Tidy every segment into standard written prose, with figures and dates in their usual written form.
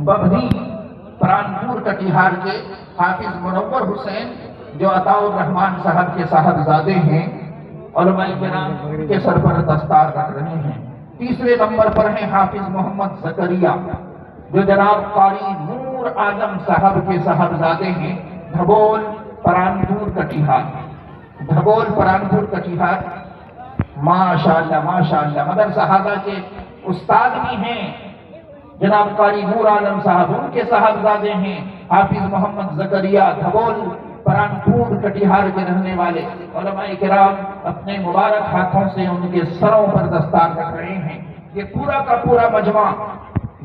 बभरी परानपुर कटिहार के हाफिज मुनव्वर हुसैन जो अताउर रहमान साहब के साहबजादे हैं, उलमाए किराम के सर पर दस्तार रख रहे हैं। तीसरे नंबर पर हैं हाफिज मोहम्मद जकरिया जो जनाब कारी नूर आलम साहब के साहबजादे हैं, धबोल परानपुर कटिहार। धबोल परानपुर कटिहार माशाअल्लाह माशाअल्लाह। मगर साहबा के उस्ताद भी हैं जनाब कारी नूर आलम साहब, उनके साहबजादे हैं हाफिज मोहम्मद जकरिया, धबोल परानपुर कटिहार के रहने वाले। उलमाए किराम अपने मुबारक हाथों से उनके सरों पर दस्तार रख रहे हैं। ये पूरा का पूरा मजमा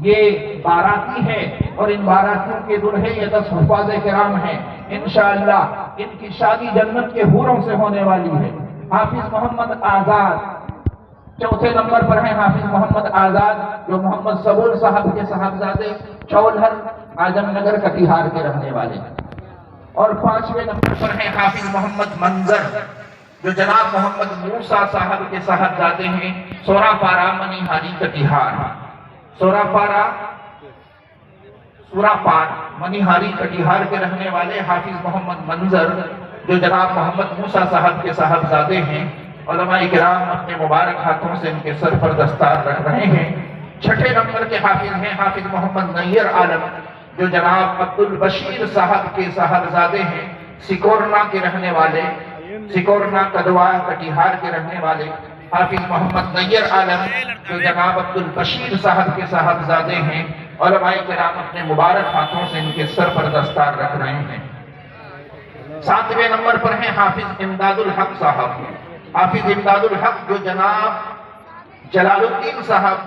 ये बाराती है और इन बारातियों के दुल्हे ये 10 हुफ़ाज़े किराम हैं। इंशाअल्लाह इनकी शादी जन्नत के हूरों से होने वाली है। हाफिज मोहम्मद आजाद चौथे नंबर पर हैं हाफिज मोहम्मद आजाद जो मोहम्मद सबूल साहब के साहबजादे, चौलहर आजमनगर कटिहार के रहने वाले। और 5वें नंबर पर हैं हाफिज मोहम्मद मंजर जो जनाब मोहम्मद मूसा साहब के साहबजादे हैं, सोरापारा मनिहारी कटिहार। सुरापार मनिहारी कटिहार के रहने वाले हाफिज मोहम्मद मंजर जो जनाब मोहम्मद मूसा साहब के साहबजादे हैं। उलमाए किराम अपने मुबारक हाथों से इनके सर पर दस्तार रख रहे हैं। 6ठे नंबर के हाफिज हैं हाफिज मोहम्मद नैयर आलम जो जनाब अब्दुल बशीर साहब के साहबजादे हैं, सिकोरना के रहने वाले, सिकोरना कदवा कटिहार के रहने वाले। हाफिज मोहम्मद नैयर आलम जो जनाब अब्दुल बशीर साहब के साहबजादे हैं। उलमाए किराम अपने मुबारक हाथों से इनके सर पर दस्तार रख रहे हैं। 7वें नंबर पर हैं हाफिज इमदादुल हक साहब। हाफिज इमदादुल हक जो जनाब जलालुद्दीन साहब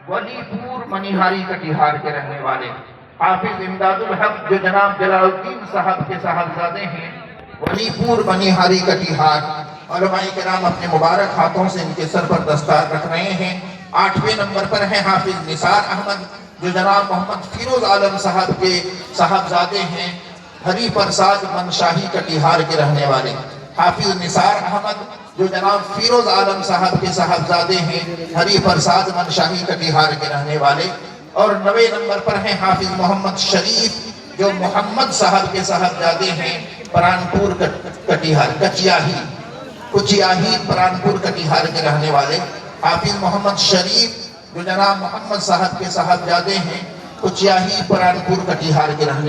वलीपुर मनिहारी कटिहार के रहने वाले। हाफिज इमदादुल हक जो जनाब जलालुद्दीन साहब के साहबजादे हैं, वलीपुर मनिहारी कटिहार। उलमाए किराम अपने मुबारक हाथों से इनके सर पर दस्तार रख रहे हैं। 8वें नंबर पर हैं हाफिज निसार अहमद जो जनाब मोहम्मद फिरोज आलम साहब के साहबजादे हैं, हरी प्रसाद मनशाही कटिहार के रहने वाले। हाफिज निसार अहमद जो जनाब फिरोज आलम साहब के साहबजादे हैं, हरी प्रसाद मनशाही कटिहार के रहने वाले। और 9वें नंबर पर हैं हाफिज मोहम्मद शरीफ जो मोहम्मद साहब के साहबजादे हैं, परानपुर कटिहार कुचियाही परानपुर कटिहार के रहने वाले। हाफिज मोहम्मद शरीफ जो जनाब मोहम्मद साहब के साहबजादे हैं, कुचियाही परानपुर कटिहार के रहने